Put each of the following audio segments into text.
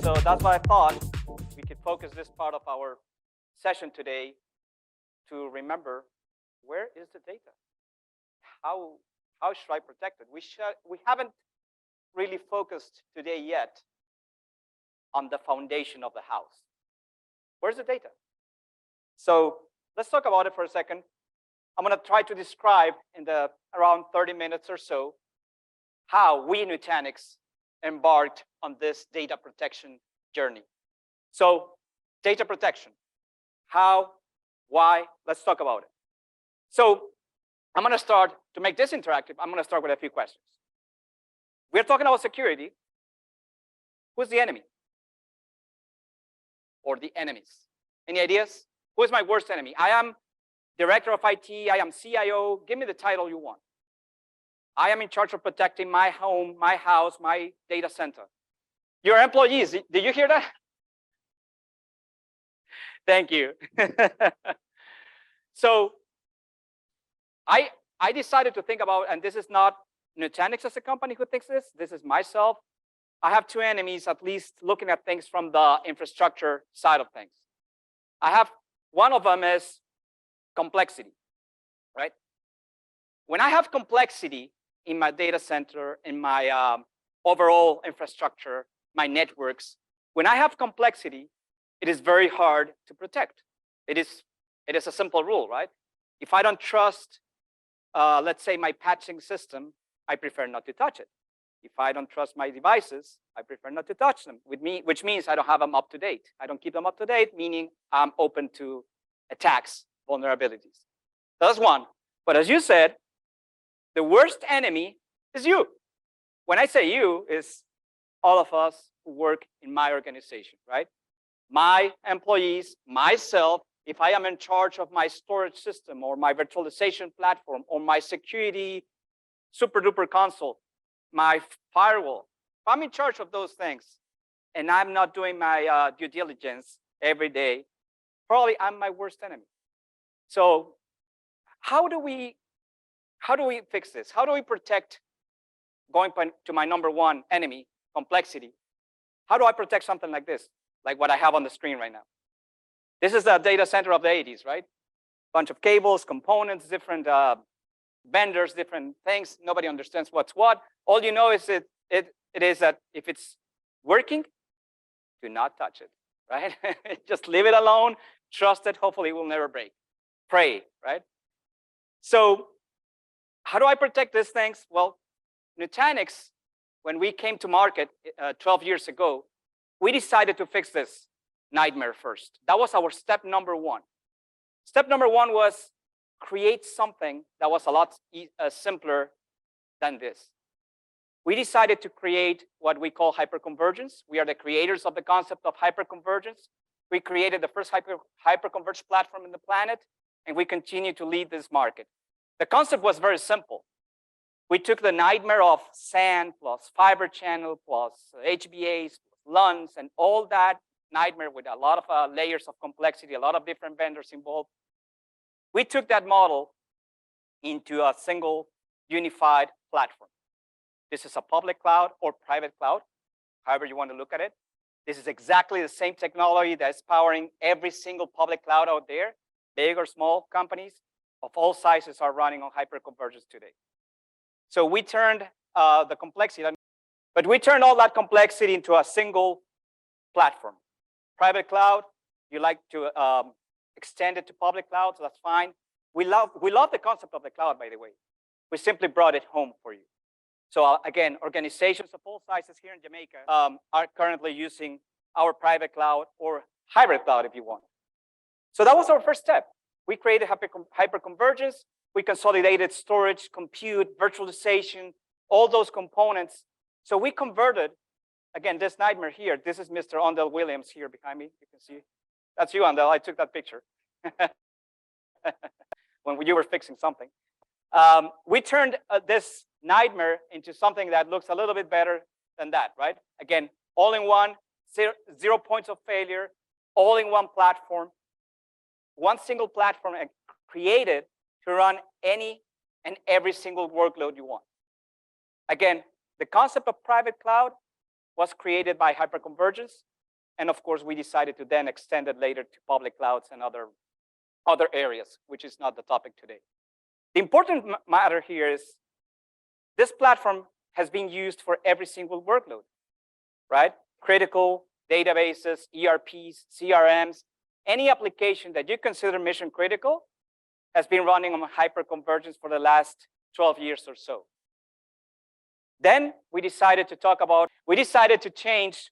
So that's why I thought we could focus this part of our session today to remember, where is the data? How should I protect it? We haven't really focused today yet on the foundation of the house. Where's the data? So let's talk about it for a second. I'm going to try to describe in the around 30 minutes or so how we Nutanix embarked on this data protection journey. So data protection, how, why, let's talk about it. So I'm going to start, to make this interactive, I'm going to start with a few questions. We're talking about security. Who's the enemy? Or the enemies? Any ideas? Who is my worst enemy? I am director of IT, I am CIO, give me the title you want. I am in charge of protecting my home, my house, my data center. Your employees, did you hear that? Thank you. So I decided to think about, and this is not Nutanix as a company who thinks this is myself. I have two enemies, at least looking at things from the infrastructure side of things. I have, one of them is complexity, right? When I have complexity in my data center, in my overall infrastructure, my networks, when I have complexity, it is very hard to protect. It is a simple rule, right? If I don't trust, let's say, my patching system, I prefer not to touch it. If I don't trust my devices, I prefer not to touch them, which means I don't have them up to date. I don't keep them up to date, meaning I'm open to attacks, vulnerabilities. That's one. But as you said, the worst enemy is you. When I say you, is all of us who work in my organization, right? My employees, myself, if I am in charge of my storage system or my virtualization platform or my security super duper console, my firewall, if I'm in charge of those things and I'm not doing my due diligence every day, probably I'm my worst enemy. So how do we fix this? How do we protect, going to my number one enemy, complexity? How do I protect something like this, like what I have on the screen right now? This is the data center of the 80s, right? Bunch of cables, components, different vendors, different things. Nobody understands what's what. All you know is it is that if it's working, do not touch it, right? Just leave it alone. Trust it. Hopefully, it will never break. Pray, right? So how do I protect these things? Well, Nutanix, when we came to market 12 years ago, we decided to fix this nightmare first. That was our step number one. Step number one was create something that was a lot simpler than this. We decided to create what we call hyperconvergence. We are the creators of the concept of hyperconvergence. We created the first hyperconverged platform in the planet, and we continue to lead this market. The concept was very simple. We took the nightmare of SAN plus fiber channel plus HBAs, plus LUNs, and all that nightmare with a lot of layers of complexity, a lot of different vendors involved. We took that model into a single unified platform. This is a public cloud or private cloud, however you want to look at it. This is exactly the same technology that's powering every single public cloud out there. Big or small companies of all sizes are running on hyperconvergence today. So we turned the complexity, but we turned all that complexity into a single platform. Private cloud, you like to extend it to public cloud, so that's fine. We love the concept of the cloud, by the way. We simply brought it home for you. So again, organizations of all sizes here in Jamaica are currently using our private cloud or hybrid cloud if you want. So that was our first step. We created hyperconvergence. We consolidated storage, compute, virtualization, all those components. So we converted, again, this nightmare here. This is Mr. Ondell Williams here behind me. You can see. That's you, Ondell. I took that picture when you were fixing something. We turned this nightmare into something that looks a little bit better than that, right? Again, all in one, zero points of failure, all in one platform, one single platform created to run any and every single workload you want. Again, the concept of private cloud was created by hyperconvergence. And of course, we decided to then extend it later to public clouds and other areas, which is not the topic today. The important matter here is this platform has been used for every single workload, right? Critical databases, ERPs, CRMs, any application that you consider mission critical has been running on hyperconvergence for the last 12 years or so. Then we decided to change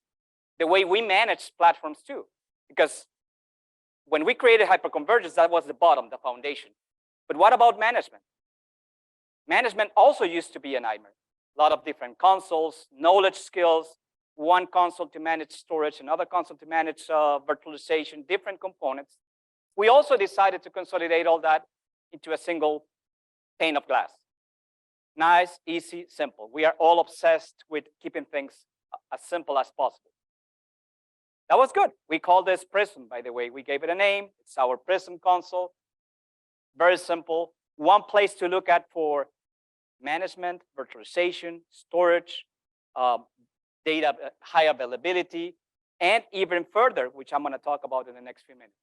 the way we manage platforms too, because when we created hyperconvergence, that was the bottom, the foundation. But what about management? Management also used to be a nightmare. A lot of different consoles, knowledge skills, one console to manage storage, another console to manage virtualization, different components. We also decided to consolidate all that into a single pane of glass. Nice, easy, simple. We are all obsessed with keeping things as simple as possible. That was good. We called this Prism, by the way. We gave it a name. It's our Prism console. Very simple. One place to look at for management, virtualization, storage, data high availability, and even further, which I'm going to talk about in the next few minutes.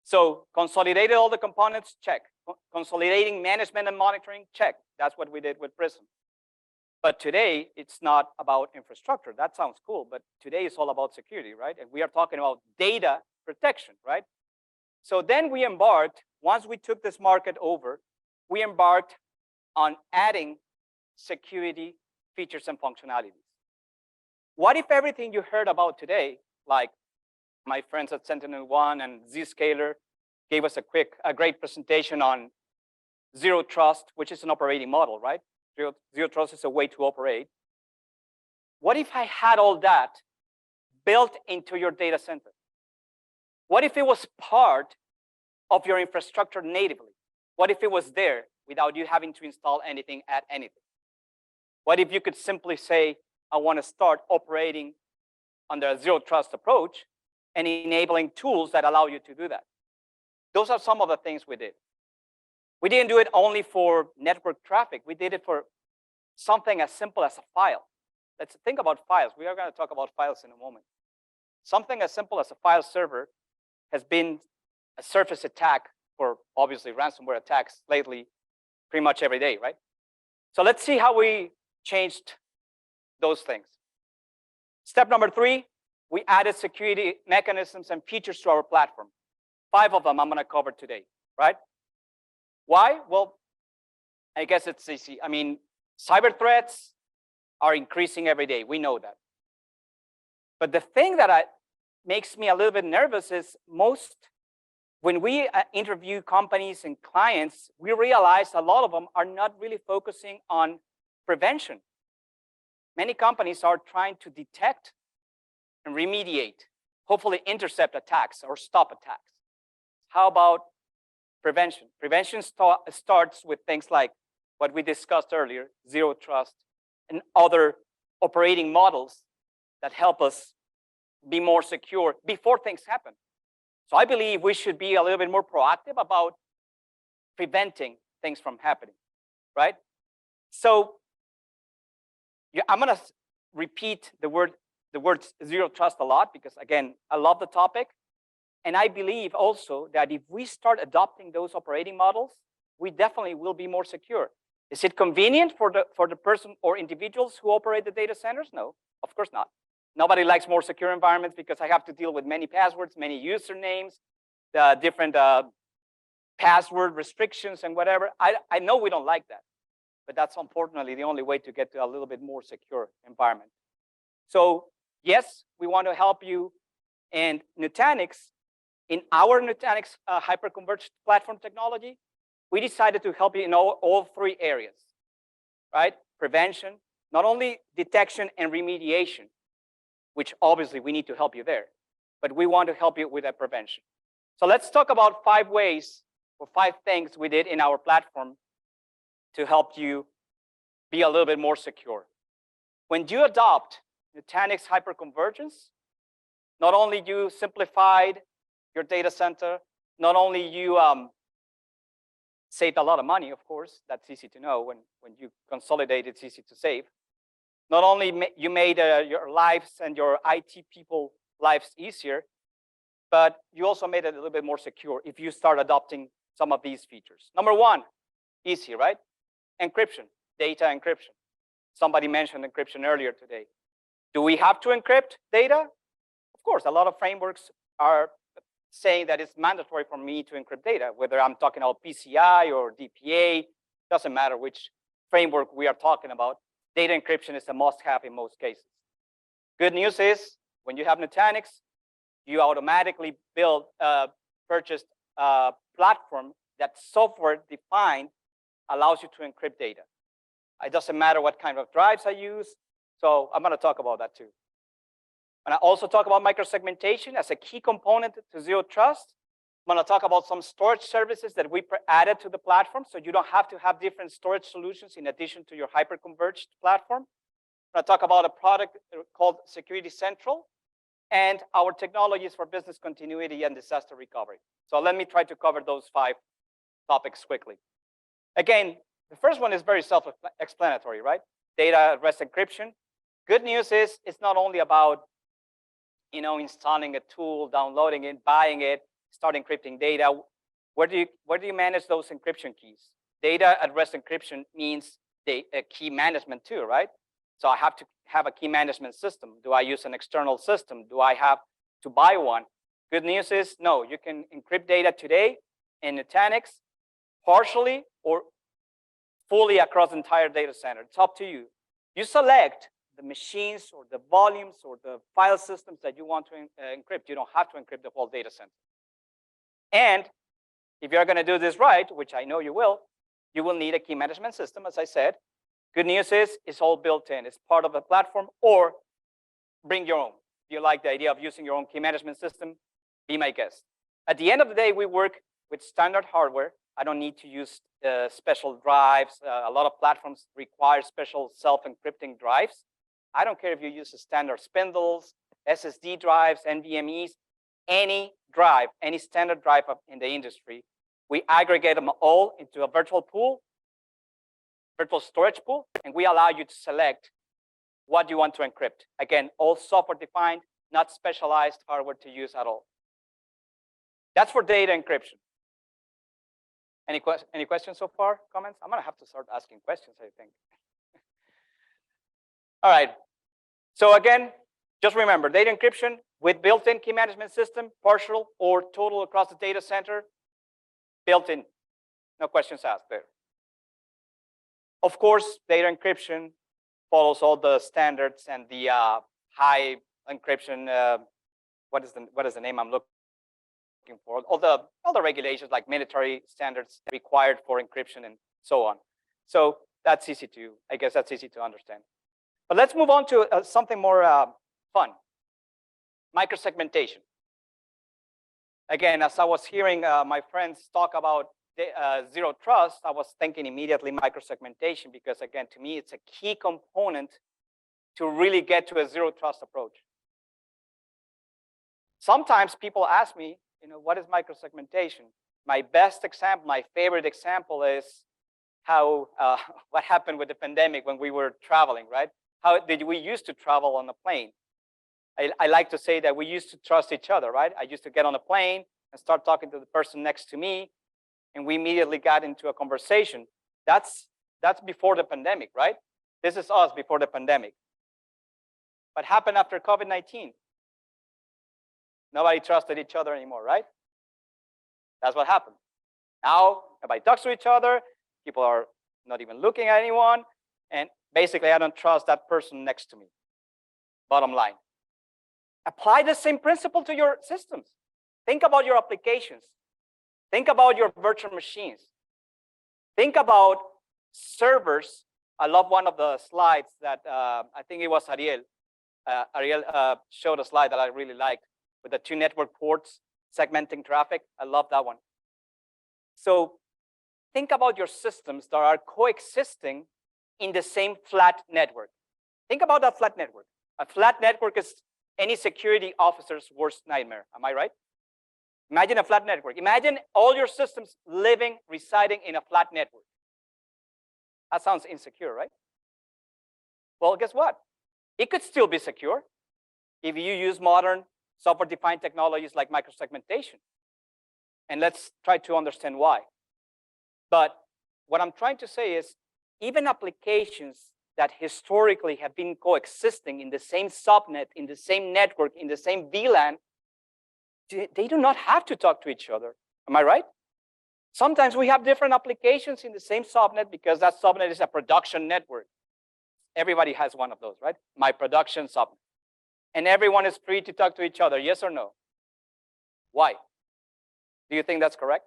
So consolidated all the components, check. Consolidating management and monitoring, check. That's what we did with Prism. But today, it's not about infrastructure. That sounds cool, but today it's all about security, right? And we are talking about data protection, right? So then we embarked, once we took this market over, we embarked on adding security features and functionalities. What if everything you heard about today, like my friends at SentinelOne and Zscaler gave us a great presentation on Zero Trust, which is an operating model, right? Zero Trust is a way to operate. What if I had all that built into your data center? What if it was part of your infrastructure natively? What if it was there without you having to install anything, add anything? What if you could simply say, I want to start operating under a Zero Trust approach and enabling tools that allow you to do that? Those are some of the things we did. We didn't do it only for network traffic. We did it for something as simple as a file. Let's think about files. We are going to talk about files in a moment. Something as simple as a file server has been a surface attack for, obviously, ransomware attacks lately, pretty much every day, right? So let's see how we changed those things. Step number 3, we added security mechanisms and features to our platform. 5 of them I'm going to cover today, right? Why? Well, I guess it's easy. I mean, cyber threats are increasing every day. We know that. But the thing that makes me a little bit nervous is when we interview companies and clients, we realize a lot of them are not really focusing on prevention. Many companies are trying to detect and remediate, hopefully intercept attacks or stop attacks. How about prevention? Prevention starts with things like what we discussed earlier, Zero Trust, and other operating models that help us be more secure before things happen. So I believe we should be a little bit more proactive about preventing things from happening, right? So I'm going to repeat the word Zero Trust a lot because, again, I love the topic. And I believe also that if we start adopting those operating models, we definitely will be more secure. Is it convenient for the person or individuals who operate the data centers? No, of course not. Nobody likes more secure environments because I have to deal with many passwords, many usernames, different password restrictions and whatever. I know we don't like that, but that's unfortunately the only way to get to a little bit more secure environment. So yes, we want to help you. And Nutanix, in our Nutanix hyperconverged platform technology, we decided to help you in all 3 areas, right? Prevention, not only detection and remediation, which obviously we need to help you there, but we want to help you with that prevention. So let's talk about 5 ways or 5 things we did in our platform to help you be a little bit more secure. When you adopt Nutanix hyperconvergence, not only you simplified your data center, not only you saved a lot of money, of course, that's easy to know. When you consolidate, it's easy to save. not only you made your lives and your IT people lives easier, but you also made it a little bit more secure if you start adopting some of these features. Number one, easy, right? Encryption, data encryption. Somebody mentioned encryption earlier today. Do we have to encrypt data? Of course, a lot of frameworks are saying that it's mandatory for me to encrypt data, whether I'm talking about PCI or DPA, doesn't matter which framework we are talking about. Data encryption is a must-have in most cases. Good news is, when you have Nutanix, you automatically purchased a platform that software-defined allows you to encrypt data. It doesn't matter what kind of drives I use, so I'm going to talk about that too. And I also talk about microsegmentation as a key component to Zero Trust. I'm going to talk about some storage services that we added to the platform, so you don't have to have different storage solutions in addition to your hyper-converged platform. I'm going to talk about a product called Security Central and our technologies for business continuity and disaster recovery. So let me try to cover those 5 topics quickly. Again, the first one is very self-explanatory, right? Data at rest encryption. Good news is it's not only about installing a tool, downloading it, buying it, start encrypting data. Where do you manage those encryption keys? Data at rest encryption means a key management too, right? So I have to have a key management system. Do I use an external system? Do I have to buy one? Good news is no, you can encrypt data today in Nutanix, partially or fully across the entire data center. It's up to you. You select the machines or the volumes or the file systems that you want to encrypt. You don't have to encrypt the whole data center. And if you're going to do this right, which I know you will need a key management system, as I said. Good news is it's all built in. It's part of the platform, or bring your own. If you like the idea of using your own key management system, be my guest. At the end of the day, we work with standard hardware. I don't need to use special drives. A lot of platforms require special self-encrypting drives. I don't care if you use standard spindles, SSD drives, NVMEs, any drive, any standard drive in the industry. We aggregate them all into a virtual pool, virtual storage pool, and we allow you to select what you want to encrypt. Again, all software-defined, not specialized hardware to use at all. That's for data encryption. Any questions so far? Comments? I'm going to have to start asking questions, I think. All right. So again, just remember, data encryption with built-in key management system, partial or total across the data center, built-in. No questions asked there. Of course, data encryption follows all the standards and the high encryption. What is the name I'm looking for? All the regulations like military standards required for encryption and so on. So that's easy to, I guess that's easy to understand. But let's move on to something more fun. Microsegmentation. Again, as I was hearing my friends talk about Zero Trust, I was thinking immediately microsegmentation, because again, to me, it's a key component to really get to a Zero Trust approach. Sometimes people ask me, what is microsegmentation? My best example, my favorite example is how what happened with the pandemic when we were traveling, right? How did we used to travel on a plane? I like to say that we used to trust each other, right? I used to get on a plane and start talking to the person next to me, and we immediately got into a conversation. That's before the pandemic, right? This is us before the pandemic. What happened after COVID-19? Nobody trusted each other anymore, right? That's what happened. Now, everybody talks to each other. People are not even looking at anyone. And basically, I don't trust that person next to me. Bottom line. Apply the same principle to your systems. Think about your applications. Think about your virtual machines. Think about servers. I love one of the slides that I think it was Ariel. Ariel showed a slide that I really liked with the 2 network ports segmenting traffic. I love that one. So think about your systems that are coexisting in the same flat network. Think about that flat network. A flat network is any security officer's worst nightmare. Am I right? Imagine a flat network. Imagine all your systems residing in a flat network. That sounds insecure, right? Well, guess what? It could still be secure if you use modern software-defined technologies like microsegmentation. And let's try to understand why. But what I'm trying to say is, even applications that historically have been coexisting in the same subnet, in the same network, in the same VLAN, they do not have to talk to each other. Am I right? Sometimes we have different applications in the same subnet because that subnet is a production network. Everybody has one of those, right? My production subnet. And everyone is free to talk to each other, yes or no? Why? Do you think that's correct?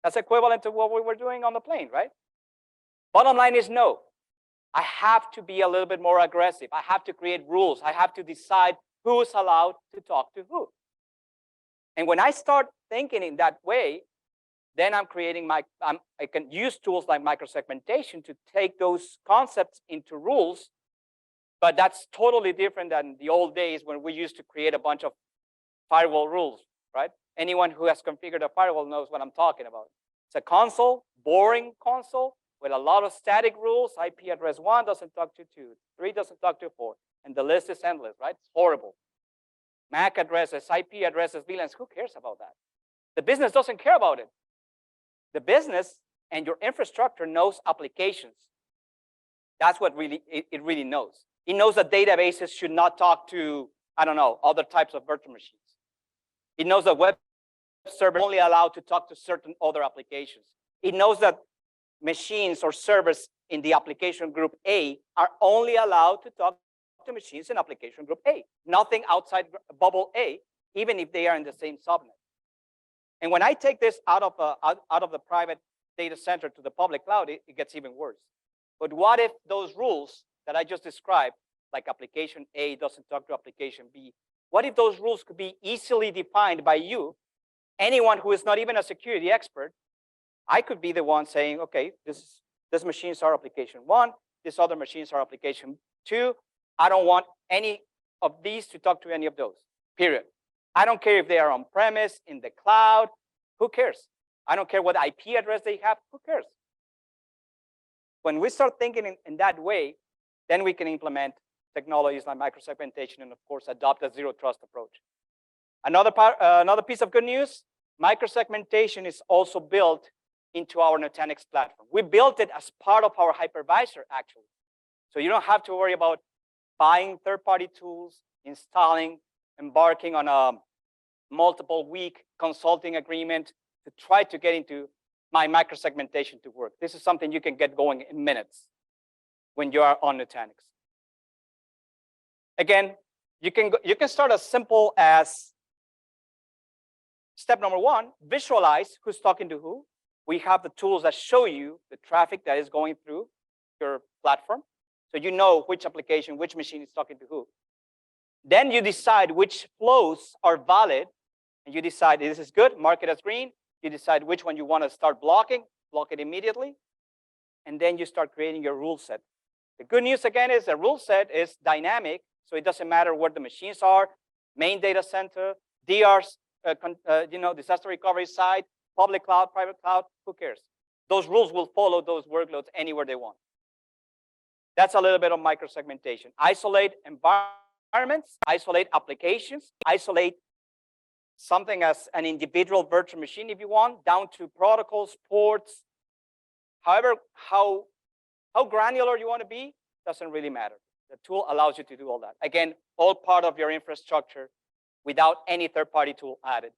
That's equivalent to what we were doing on the plane, right? Bottom line is no. I have to be a little bit more aggressive. I have to create rules. I have to decide who's allowed to talk to who. And when I start thinking in that way, then I'm creating I can use tools like microsegmentation to take those concepts into rules. But that's totally different than the old days when we used to create a bunch of firewall rules, right? Anyone who has configured a firewall knows what I'm talking about. It's a console, boring console, with a lot of static rules. IP address 1 doesn't talk to 2, 3 doesn't talk to 4, and the list is endless, right? It's horrible. MAC addresses, IP addresses, VLANs, who cares about that? The business doesn't care about it. The business and your infrastructure knows applications. That's what it really knows. It knows that databases should not talk to, I don't know, other types of virtual machines. It knows that web servers are only allowed to talk to certain other applications. It knows that machines or servers in the application group A are only allowed to talk to machines in application group A. Nothing outside bubble A, even if they are in the same subnet. And when I take this out of the private data center to the public cloud, it gets even worse. But what if those rules that I just described, like application A doesn't talk to application B, what if those rules could be easily defined by you, anyone who is not even a security expert? I could be the one saying, okay, this machines are application 1, these other machines are application 2. I don't want any of these to talk to any of those, period. I don't care if they are on-premise, in the cloud, who cares? I don't care what IP address they have, who cares? When we start thinking in that way, then we can implement technologies like microsegmentation and, of course, adopt a zero-trust approach. Another piece of good news, microsegmentation is also built into our Nutanix platform. We built it as part of our hypervisor, actually. So you don't have to worry about buying third-party tools, installing, embarking on a multiple-week consulting agreement to try to get into my microsegmentation to work. This is something you can get going in minutes when you are on Nutanix. Again, you can start as simple as step number 1, visualize who's talking to who. We have the tools that show you the traffic that is going through your platform. So you know which application, which machine is talking to who. Then you decide which flows are valid, and you decide this is good, mark it as green. You decide which one you want to start blocking, block it immediately. And then you start creating your rule set. The good news, again, is the rule set is dynamic, so it doesn't matter where the machines are, main data center, DRs, disaster recovery site, public cloud, private cloud, who cares? Those rules will follow those workloads anywhere they want. That's a little bit of microsegmentation. Isolate environments, isolate applications, isolate something as an individual virtual machine if you want, down to protocols, ports. However, how granular you want to be doesn't really matter. The tool allows you to do all that. Again, all part of your infrastructure without any third-party tool added.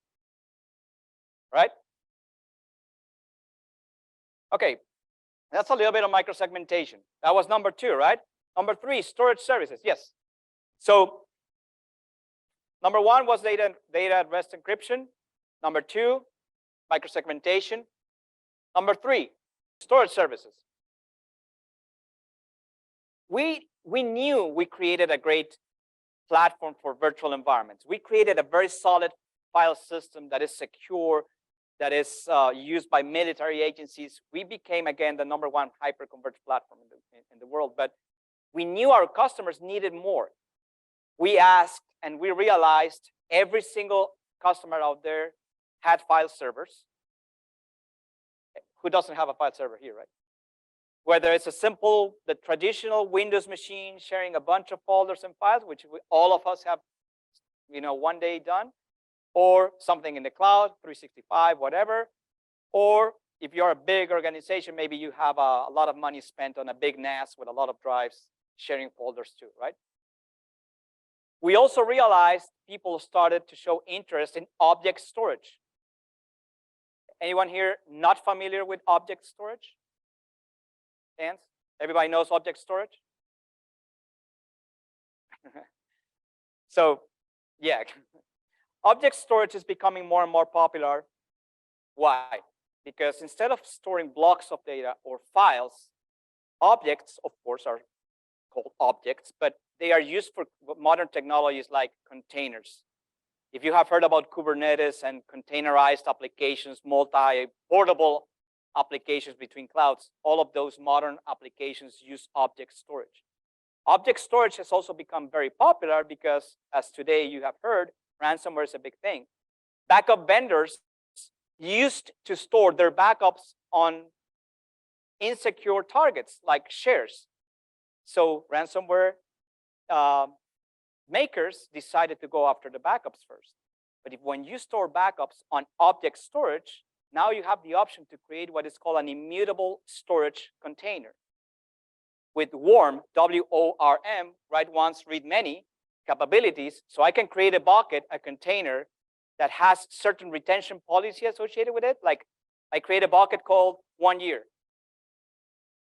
Right? Okay, that's a little bit of microsegmentation. That was number 2, right? Number 3, storage services. Yes. So number 1 was data at rest encryption. Number 2, microsegmentation. Number 3, storage services. We knew we created a great platform for virtual environments. We created a very solid file system that is secure, that is used by military agencies. We became, again, the number 1 hyper-converged platform in the world, but we knew our customers needed more. We asked and we realized every single customer out there had file servers. Who doesn't have a file server here, right? Whether it's the traditional Windows machine sharing a bunch of folders and files, which all of us have, one day done, or something in the cloud, 365, whatever, or if you're a big organization, maybe you have a lot of money spent on a big NAS with a lot of drives sharing folders too, right? We also realized people started to show interest in object storage. Anyone here not familiar with object storage? Hands? Everybody knows object storage? So, yeah. Object storage is becoming more and more popular. Why? Because instead of storing blocks of data or files, objects, of course, are called objects, but they are used for modern technologies like containers. If you have heard about Kubernetes and containerized applications, multi-portable applications between clouds, all of those modern applications use object storage. Object storage has also become very popular because, as today you have heard, ransomware is a big thing. Backup vendors used to store their backups on insecure targets like shares. So ransomware makers decided to go after the backups first. But when you store backups on object storage, now you have the option to create what is called an immutable storage container. With WORM, W-O-R-M, write once, read many capabilities, so I can create a bucket, a container that has certain retention policy associated with it. Like I create a bucket called 1 year.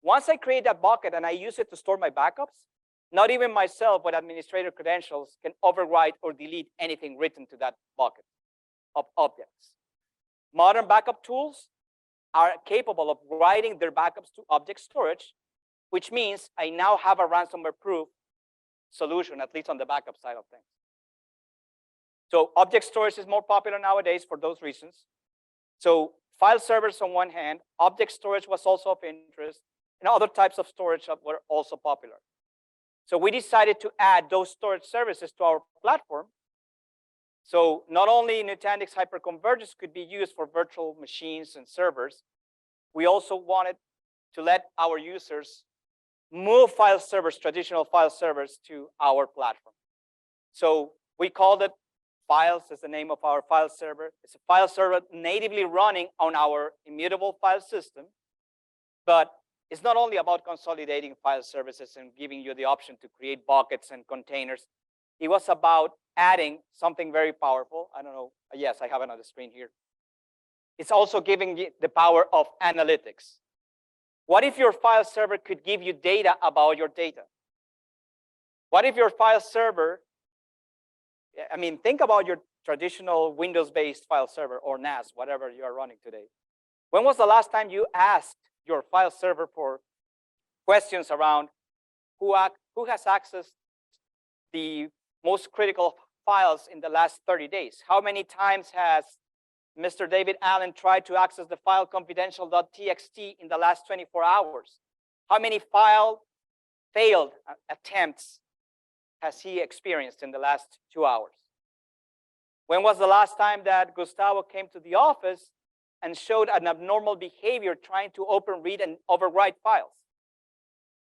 Once I create that bucket and I use it to store my backups, not even myself with administrator credentials can overwrite or delete anything written to that bucket of objects. Modern backup tools are capable of writing their backups to object storage, which means I now have a ransomware-proof solution, at least on the backup side of things. So object storage is more popular nowadays for those reasons. So file servers on one hand, object storage was also of interest, and other types of storage were also popular. So we decided to add those storage services to our platform. So not only Nutanix hyperconvergence could be used for virtual machines and servers, we also wanted to let our users move file servers, traditional file servers, to our platform. So we called it Files is the name of our file server. It's a file server natively running on our immutable file system, but it's not only about consolidating file services and giving you the option to create buckets and containers. It was about adding something very powerful. I don't know. Yes, I have it on the screen here. It's also giving you the power of analytics. What if your file server could give you data about your data? What if your file server, think about your traditional Windows-based file server or NAS, whatever you are running today. When was the last time you asked your file server for questions around who has accessed the most critical files in the last 30 days? How many times has Mr. David Allen tried to access the file confidential.txt in the last 24 hours? How many file failed attempts has he experienced in the last 2 hours? When was the last time that Gustavo came to the office and showed an abnormal behavior trying to open, read, and overwrite files?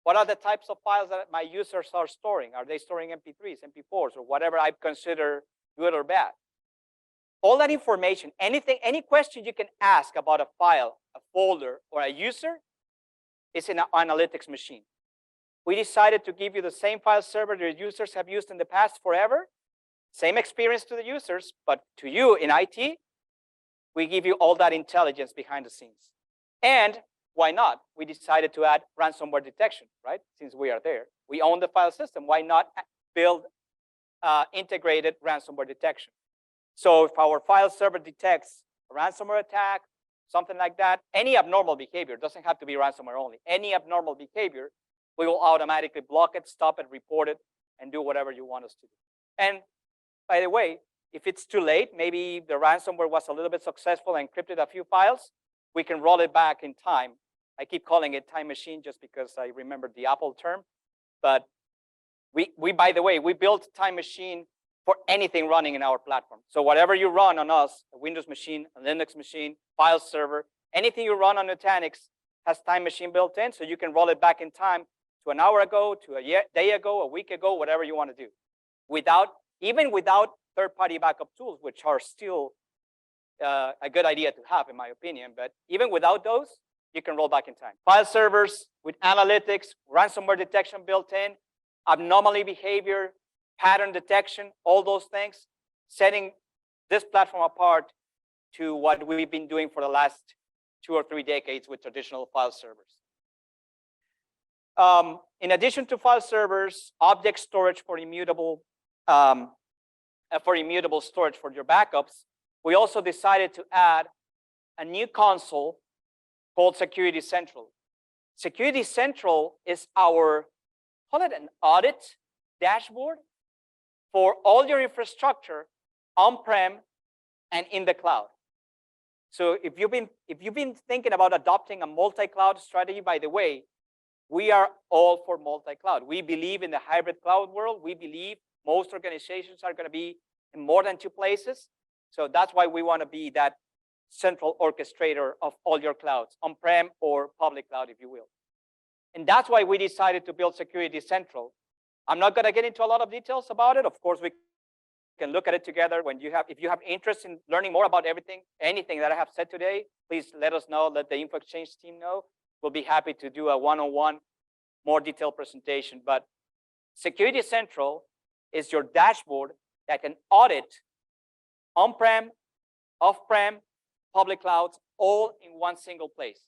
What are the types of files that my users are storing? Are they storing MP3s, MP4s, or whatever I consider good or bad? All that information, anything, any question you can ask about a file, a folder, or a user is in an analytics machine. We decided to give you the same file server your users have used in the past forever, same experience to the users, but to you in IT, we give you all that intelligence behind the scenes. And why not? We decided to add ransomware detection, right? Since we are there. We own the file system. Why not build integrated ransomware detection? So if our file server detects a ransomware attack, something like that, any abnormal behavior, doesn't have to be ransomware only, any abnormal behavior, we will automatically block it, stop it, report it, and do whatever you want us to do. And by the way, if it's too late, maybe the ransomware was a little bit successful and encrypted a few files, we can roll it back in time. I keep calling it time machine just because I remembered the Apple term. But we by the way, we built time machine for anything running in our platform. So whatever you run on us, a Windows machine, a Linux machine, file server, anything you run on Nutanix has time machine built in, so you can roll it back in time to an hour ago, to a day ago, a week ago, whatever you want to do, even without third-party backup tools, which are still a good idea to have, in my opinion. But even without those, you can roll back in time. File servers with analytics, ransomware detection built in, abnormal behavior, pattern detection, all those things, setting this platform apart to what we've been doing for the last 2 or 3 decades with traditional file servers. In addition to file servers, object storage for immutable storage for your backups, we also decided to add a new console called Security Central. Security Central is our, call it an audit dashboard for all your infrastructure on-prem and in the cloud. So if you've been thinking about adopting a multi-cloud strategy, by the way, we are all for multi-cloud. We believe in the hybrid cloud world. We believe most organizations are going to be in more than 2 places. So that's why we want to be that central orchestrator of all your clouds, on-prem or public cloud, if you will. And that's why we decided to build Security Central. I'm not going to get into a lot of details about it. Of course, we can look at it together. If you have interest in learning more about anything that I have said today, please let us know, let the InfoExchange team know. We'll be happy to do a one-on-one, more detailed presentation. But Security Central is your dashboard that can audit on-prem, off-prem, public clouds, all in one single place.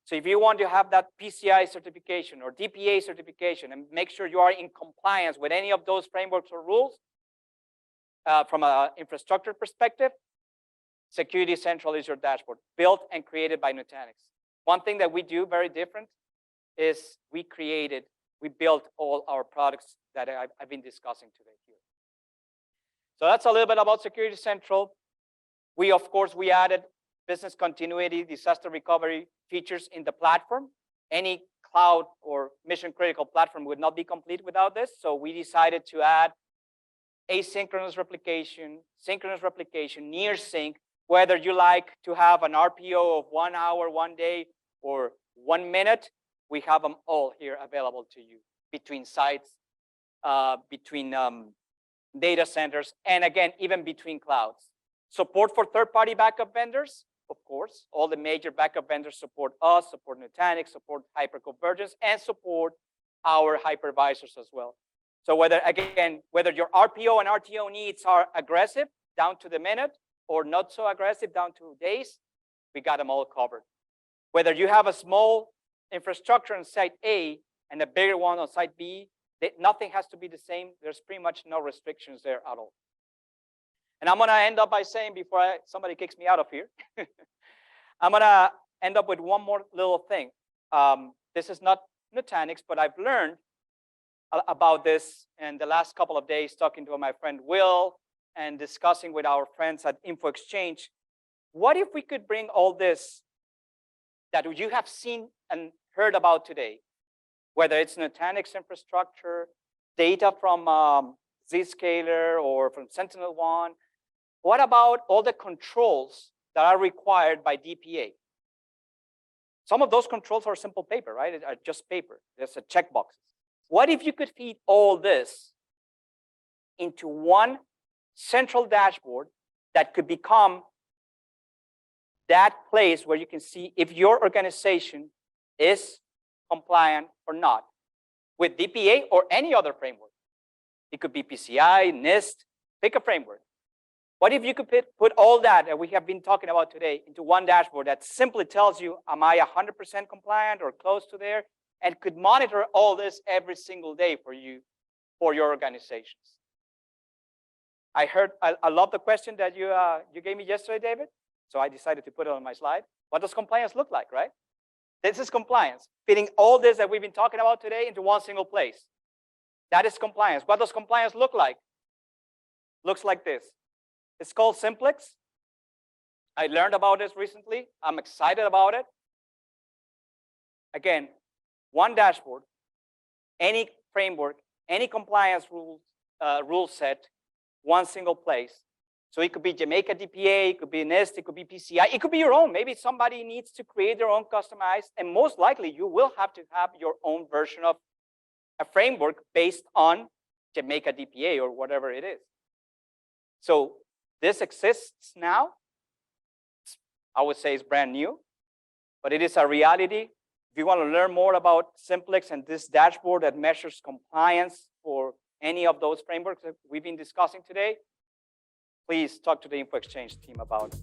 So if you want to have that PCI certification or DPA certification and make sure you are in compliance with any of those frameworks or rules, from an infrastructure perspective, Security Central is your dashboard, built and created by Nutanix. One thing that we do very different is we built all our products that I've been discussing today here. So that's a little bit about Security Central. Of course, we added business continuity, disaster recovery features in the platform. Any cloud or mission-critical platform would not be complete without this. So we decided to add asynchronous replication, synchronous replication, near sync, whether you like to have an RPO of 1 hour, 1 day, or 1 minute, we have them all here available to you between sites, between data centers, and again, even between clouds. Support for third-party backup vendors, of course. All the major backup vendors support us, support Nutanix, support hyperconvergence, and support our hypervisors as well. So whether your RPO and RTO needs are aggressive, down to the minute, or not so aggressive, down to days, we got them all covered. Whether you have a small infrastructure on site A and a bigger one on site B, nothing has to be the same. There's pretty much no restrictions there at all. And I'm going to end up by saying, before somebody kicks me out of here, I'm going to end up with one more little thing. This is not Nutanix, but I've learned about this in the last couple of days, talking to my friend Will and discussing with our friends at InfoExchange. What if we could bring all this that you have seen and heard about today, whether it's Nutanix infrastructure, data from Zscaler or from SentinelOne? What about all the controls that are required by DPA? Some of those controls are simple paper, right? Are just paper. There's a checkbox. What if you could feed all this into one central dashboard that could become that place where you can see if your organization is compliant or not with DPA or any other framework? It could be PCI, NIST, pick a framework. What if you could put all that we have been talking about today into one dashboard that simply tells you, am I 100% compliant or close to there, and could monitor all this every single day for you, for your organizations? I love the question that you gave me yesterday, David. So I decided to put it on my slide. What does compliance look like, right? This is compliance, fitting all this that we've been talking about today into one single place. That is compliance. What does compliance look like? Looks like this. It's called Simplex. I learned about this recently. I'm excited about it. Again, one dashboard, any framework, any compliance rule set, one single place. So it could be Jamaica DPA, it could be NIST, it could be PCI, it could be your own. Maybe somebody needs to create their own customized, and most likely you will have to have your own version of a framework based on Jamaica DPA or whatever it is. So this exists now. I would say it's brand new, but it is a reality. If you want to learn more about Simplex and this dashboard that measures compliance for any of those frameworks that we've been discussing today, please talk to the Info Exchange team about it.